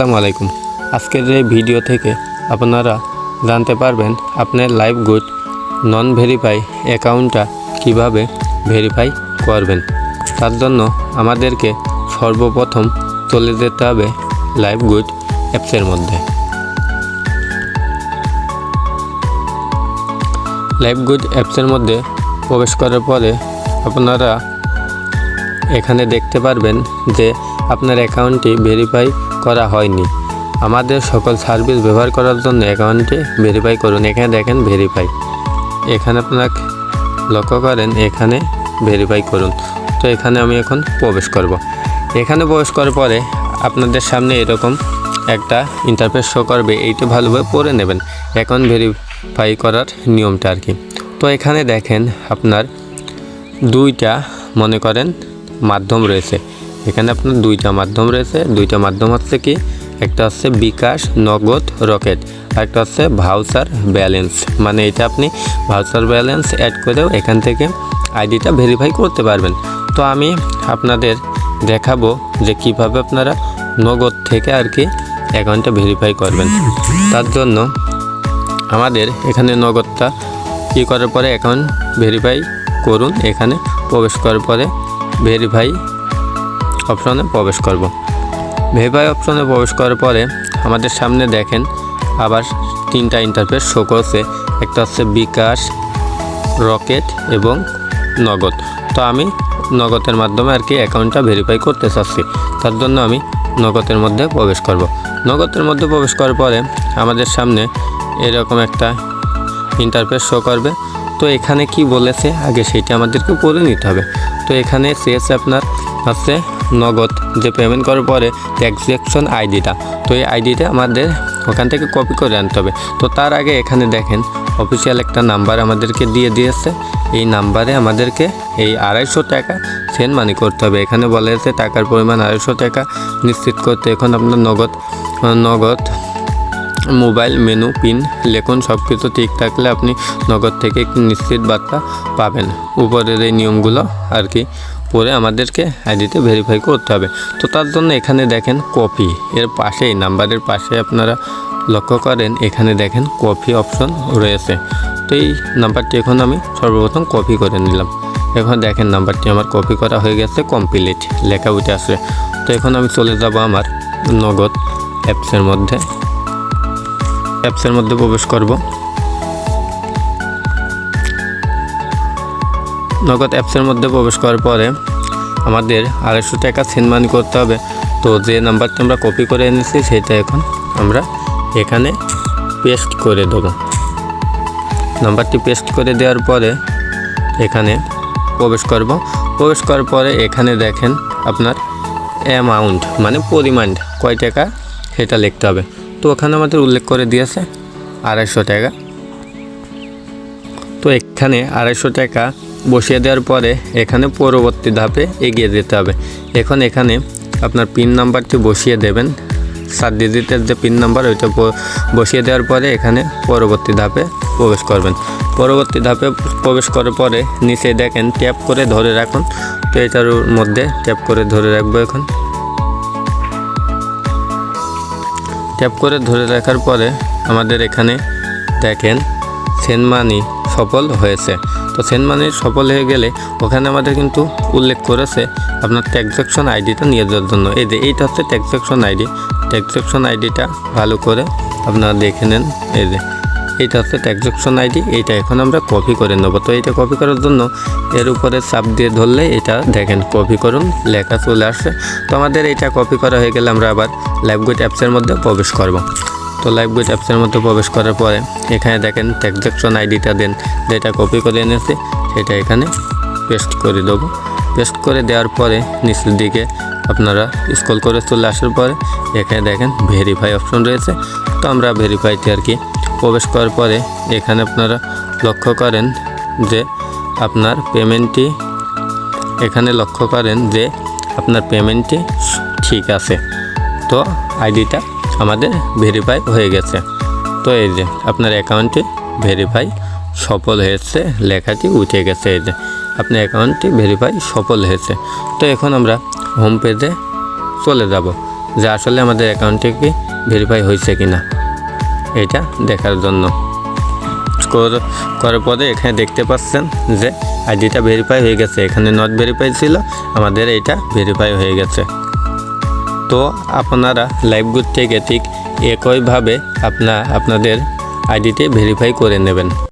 আসসালামু আলাইকুম। আজকের এই ভিডিও থেকে আপনারা জানতে পারবেন আপনার লাইভগুড নন ভেরিফাই অ্যাকাউন্টটা কিভাবে ভেরিফাই করবেন। তার জন্য আমাদেরকে সর্বপ্রথম চলে যেতে হবে লাইভগুড অ্যাপসের মধ্যে। লাইভগুড অ্যাপসের মধ্যে প্রবেশ করার পরে আপনারা এখানে দেখতে পারবেন যে আপনার অ্যাকাউন্টটি ভেরিফাই করা হয়নি। আমাদের সকল সার্ভিস ব্যবহার করার জন্য অ্যাকাউন্টটি ভেরিফাই করুন। এখানে দেখেন ভেরিফাই, এখানে আপনারা লক্ষ্য করেন এখানে ভেরিফাই করুন। তো এখানে আমি এখন প্রবেশ করব। এখানে প্রবেশ করার পরে আপনাদের সামনে এরকম একটা ইন্টারফেস শো করবে, এইটা ভালোভাবে পড়ে নেবেন অ্যাকাউন্ট ভেরিফাই করার নিয়মটা আর কি। তো এখানে দেখেন আপনার দুইটা মনে করেন মাধ্যম রয়েছে। এখানে আপনার দুইটা মাধ্যম রয়েছে। দুইটা মাধ্যম হচ্ছে কি, একটা হচ্ছে বিকাশ, নগদ, রকেট, আর একটা হচ্ছে ভাউচার ব্যালেন্স। মানে এটা আপনি ভাউচার ব্যালেন্স অ্যাড করেও এখান থেকে আইডিটা ভেরিফাই করতে পারবেন। তো আমি আপনাদের দেখাবো যে কিভাবে আপনারা নগদ থেকে আর কি অ্যাকাউন্টটা ভেরিফাই করবেন। তার জন্য আমাদের এখানে নগদটা কী করার পরে অ্যাকাউন্ট ভেরিফাই করুন। এখানে প্রবেশ করার পরে ভেরিফাই অপশনে প্রবেশ করব। ভেরিফাই অপশনে প্রবেশ করার পরে আমাদের সামনে দেখেন আবার তিনটা ইন্টারফেস শো করছে। একটা হচ্ছে বিকাশ, রকেট এবং নগদ। তো আমি নগদের মাধ্যমে আর কি অ্যাকাউন্টটা ভেরিফাই করতে চাচ্ছি। তার জন্য আমি নগদের মধ্যে প্রবেশ করব। নগদের মধ্যে প্রবেশ করার পরে আমাদের সামনে এরকম একটা ইন্টারফেস শো করবে। তো এখানে কি বলেছে আগে সেটা আমাদেরকে পড়ে নিতে হবে। তো এখানে চেয়েছে আপনার হচ্ছে নগদ যে পেমেন্ট করার পরে ট্রানজ্যাকশন আইডিটা। তো এই আইডিটা আমাদের ওখান থেকে কপি করে আনতে হবে। তো তার আগে এখানে দেখেন অফিসিয়াল একটা নাম্বার আমাদেরকে দিয়ে দিয়েছে। এই নাম্বারে আমাদেরকে এই 250 টাকা সেন্ড মানি করতে হবে। এখানে বলা হয়েছে টাকার পরিমাণ 250 টাকা নিশ্চিত করতে এখন আপনার নগদ মোবাইল মেনু পিন লিখুন। সব কিছু ঠিক থাকলে আপনি নগদ থেকে একটি নিশ্চিত বার্তা পাবেন। উপরের এই নিয়মগুলো আর কি পরে আমাদেরকে আইডিতে ভেরিফাই করতে হবে। তো তার জন্য এখানে দেখেন কপি, এর পাশেই নাম্বারের পাশে আপনারা লক্ষ্য করেন এখানে দেখেন কপি অপশন রয়েছে। তো এই নাম্বারটি এখন আমি সর্বপ্রথম কপি করে নিলাম। এখন দেখেন নাম্বারটি আমার কপি করা হয়ে গেছে, কমপ্লিট লেখা উঠে আসে। তো এখন আমি চলে যাব আমার নগদ অ্যাপসের মধ্যে। অ্যাপসের মধ্যে প্রবেশ করব। নগদ অ্যাপসের মধ্যে প্রবেশ করার পরে আমাদের 250 টাকা সেন্ড মানি করতে হবে। তো যে নাম্বারটা আমরা কপি করে এনেছি সেটা এখন আমরা এখানে পেস্ট করে দেব। নাম্বারটি পেস্ট করে দেওয়ার পরে এখানে প্রবেশ করব। প্রবেশ করার পরে এখানে দেখেন আপনার অ্যামাউন্ট মানে পরিমাণ কয় টাকা সেটা লিখতে হবে। তো ওখানে আমাদের উল্লেখ করে দিয়েছে 250 টাকা। তো এখানে 250 টাকা বসিয়ে দেওয়ার পরে এখানে পরবর্তী ধাপে এগিয়ে যেতে হবে। এখন এখানে আপনার পিন নাম্বারটি বসিয়ে দেবেন, 7 ডিজিটের যে পিন নাম্বার ওইটা বসিয়ে দেওয়ার পরে এখানে পরবর্তী ধাপে প্রবেশ করবেন। পরবর্তী ধাপে প্রবেশ করার পরে নিচে দেখেন ট্যাপ করে ধরে রাখুন। তো এটার মধ্যে ট্যাপ করে ধরে রাখবো। এখন ট্যাপ করে ধরে রাখার পরে আমাদের এখানে দেখেন সেন্ড মানি সফল হয়েছে। তো সেন্ড মানি সফল হয়ে গেলে ওখানে আমাদের কিন্তু উল্লেখ করেছে আপনার ট্রানজ্যাকশন আইডিটা নিয়ে যাওয়ার জন্য। এই যে এইটা হচ্ছে ট্রানজ্যাকশন আইডি। ট্রানজ্যাকশন আইডিটা ভালো করে আপনারা দেখে নেন। এই যে এইটা হচ্ছে ট্রানজ্যাকশন আইডি, এইটা এখন আমরা কপি করে নেব। তো এইটা কপি করার জন্য এর উপরে চাপ দিয়ে ধরলে এটা দেখেন কপি করুন লেখা চলে আসছে। তো আমাদের এটা কপি করা হয়ে গেলে আমরা আবার লাইভগুড অ্যাপসের মধ্যে প্রবেশ করব। তো লাইভগুড অ্যাপসের মধ্যে প্রবেশ করার পরে এখানে দেখেন ট্রানজ্যাকশন আইডিটা দেন, যেটা কপি করে এনেছে সেটা এখানে পেস্ট করে দেবো। পেস্ট করে দেওয়ার পরে নিচের দিকে আপনারা স্ক্রল করে চলে আসার পরে এখানে দেখেন ভেরিফাই অপশন রয়েছে। তো আমরা ভেরিফাইতে আর কি প্রবেশ করার পরে এখানে আপনারা লক্ষ্য করেন যে আপনার পেমেন্টটি ঠিক আছে। তো আইডিটা আমাদের ভেরিফাই হয়ে গেছে। তো এই যে আপনার অ্যাকাউন্টটি ভেরিফাই সফল হয়েছে লেখাটি উঠে গেছে। এই যে আপনার অ্যাকাউন্টটি ভেরিফাই সফল হয়েছে। তো এখন আমরা হোম পেজে চলে যাব। যে আসলে আমাদের অ্যাকাউন্টটি কি ভেরিফাই হয়েছে কি না, এটা দেখার জন্য। করার পরে এখানে দেখতে পাচ্ছেন যে আইডিটা ভেরিফাই হয়ে গেছে, এখানে নট ভেরিফাই ছিল, আমাদের এটা ভেরিফাই হয়ে গেছে। তো আপনারা লাইভগুড থেকে ঠিক একইভাবে আপনাদের আইডিটি ভেরিফাই করে নেবেন।